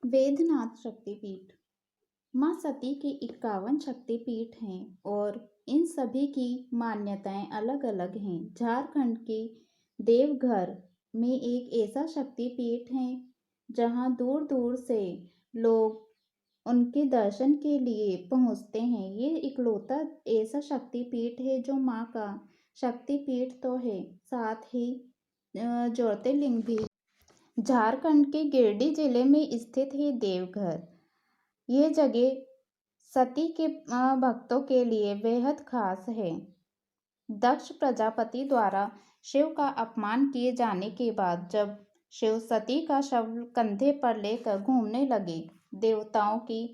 वेदनाथ शक्तिपीठ। माँ सती के 51 शक्तिपीठ हैं और इन सभी की मान्यताएं अलग-अलग हैं। झारखंड के देवघर में एक ऐसा शक्तिपीठ है जहां दूर-दूर से लोग उनके दर्शन के लिए पहुंचते हैं। ये इकलौता ऐसा शक्तिपीठ है जो माँ का शक्तिपीठ तो है, साथ ही ज्योतिर्लिंग भी। झारखंड के गिरिडीह जिले में स्थित है देवघर। यह जगह सती के भक्तों के लिए बेहद खास है। दक्ष प्रजापति द्वारा शिव का अपमान किए जाने के बाद जब शिव सती का शव कंधे पर लेकर घूमने लगे, देवताओं की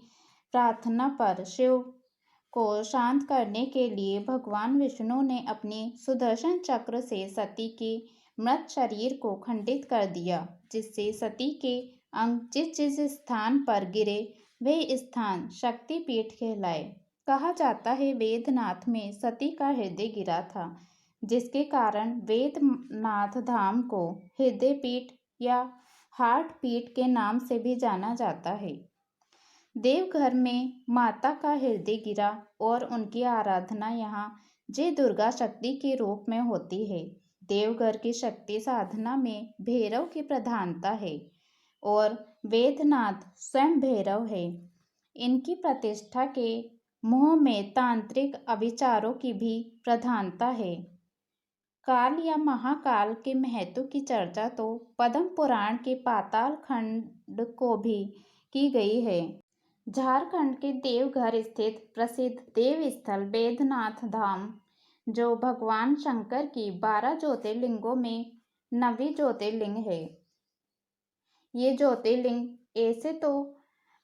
प्रार्थना पर शिव को शांत करने के लिए भगवान विष्णु ने अपने सुदर्शन चक्र से सती के मृत शरीर को खंडित कर दिया, जिससे सती के अंग जिस जिस स्थान पर गिरे वह स्थान शक्तिपीठ कहलाए। कहा जाता है वेदनाथ में सती का हृदय गिरा था, जिसके कारण वेदनाथ धाम को हृदय पीठ या हार्ट पीठ के नाम से भी जाना जाता है। देवघर में माता का हृदय गिरा और उनकी आराधना यहाँ जय दुर्गा शक्ति के रूप में होती है। देवघर की शक्ति साधना में भैरव की प्रधानता है और वेदनाथ स्वयं भैरव है। इनकी प्रतिष्ठा के मोह में तांत्रिक अविचारों की भी प्रधानता है। काल या महाकाल के महत्व की चर्चा तो पद्म पुराण के पाताल खंड को भी की गई है। झारखंड के देवघर स्थित प्रसिद्ध देव स्थल वेदनाथ धाम, जो भगवान शंकर की 12 ज्योतिर्लिंगों में 9वीं ज्योतिर्लिंग है। ये ज्योतिर्लिंग ऐसे तो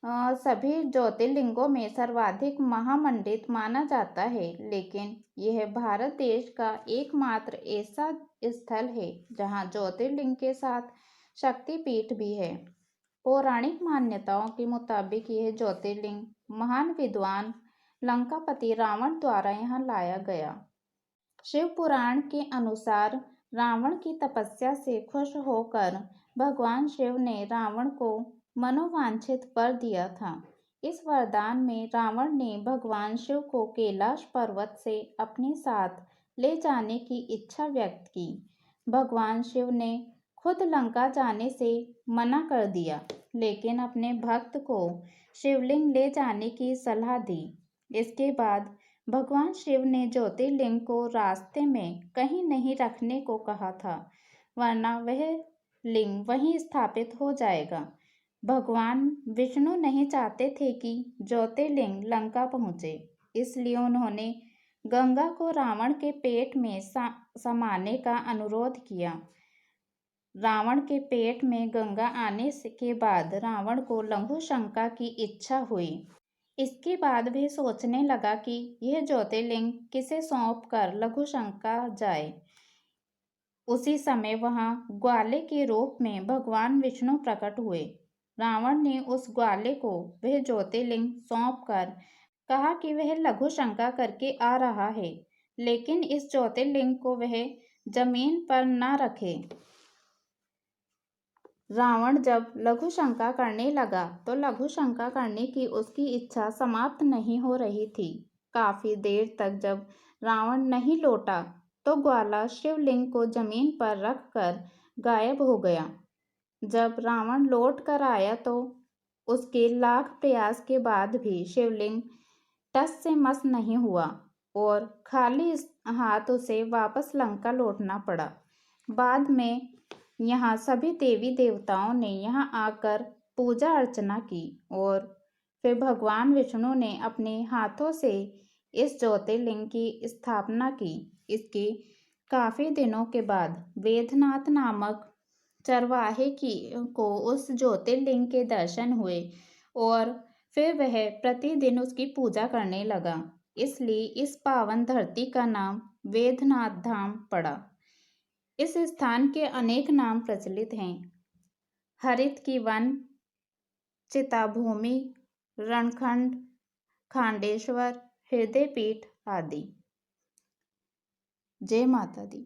सभी ज्योतिर्लिंगों में सर्वाधिक महामंडित माना जाता है, लेकिन यह भारत देश का एकमात्र ऐसा स्थल है जहां ज्योतिर्लिंग के साथ शक्तिपीठ भी है। पौराणिक मान्यताओं के मुताबिक यह ज्योतिर्लिंग महान विद्वान लंकापति रावण द्वारा यहाँ लाया गया। शिव पुराण के अनुसार रावण की तपस्या से खुश होकर भगवान शिव ने रावण को मनोवांछित वर दिया था। इस वरदान में रावण ने भगवान शिव को कैलाश पर्वत से अपने साथ ले जाने की इच्छा व्यक्त की। भगवान शिव ने खुद लंका जाने से मना कर दिया, लेकिन अपने भक्त को शिवलिंग ले जाने की सलाह दी। इसके बाद भगवान शिव ने ज्योतिर्लिंग को रास्ते में कहीं नहीं रखने को कहा था, वरना वह लिंग वहीं स्थापित हो जाएगा। भगवान विष्णु नहीं चाहते थे कि ज्योतिर्लिंग लंका पहुँचे, इसलिए उन्होंने गंगा को रावण के पेट में समाने का अनुरोध किया। रावण के पेट में गंगा आने के बाद रावण को लघुशंका की इच्छा हुई। इसके बाद वह सोचने लगा कि यह ज्योतिर्लिंग किसे सौंप कर लघुशंका जाए। उसी समय वहां ग्वाले के रूप में भगवान विष्णु प्रकट हुए। रावण ने उस ग्वाले को वह ज्योतिर्लिंग सौंप कर कहा कि वह लघुशंका करके आ रहा है, लेकिन इस ज्योतिर्लिंग को वह जमीन पर न रखे। रावण जब लघुशंका करने लगा तो लघुशंका करने की उसकी इच्छा समाप्त नहीं हो रही थी। काफी देर तक जब रावण नहीं लौटा तो ग्वाला शिवलिंग को जमीन पर रखकर गायब हो गया। जब रावण लौट कर आया तो उसके लाख प्रयास के बाद भी शिवलिंग टस से मस नहीं हुआ और खाली हाथ उसे वापस लंका लौटना पड़ा। बाद में यहाँ सभी देवी देवताओं ने यहाँ आकर पूजा अर्चना की और फिर भगवान विष्णु ने अपने हाथों से इस ज्योतिर्लिंग की स्थापना की। इसके काफी दिनों के बाद वेदनाथ नामक चरवाहे को उस ज्योतिर्लिंग के दर्शन हुए और फिर वह प्रतिदिन उसकी पूजा करने लगा। इसलिए इस पावन धरती का नाम वेदनाथ धाम पड़ा। इस स्थान के अनेक नाम प्रचलित हैं: हरित की वन, चिताभूमि, रणखंड, खांडेश्वर, हृदय पीठ आदि। जय माता दी।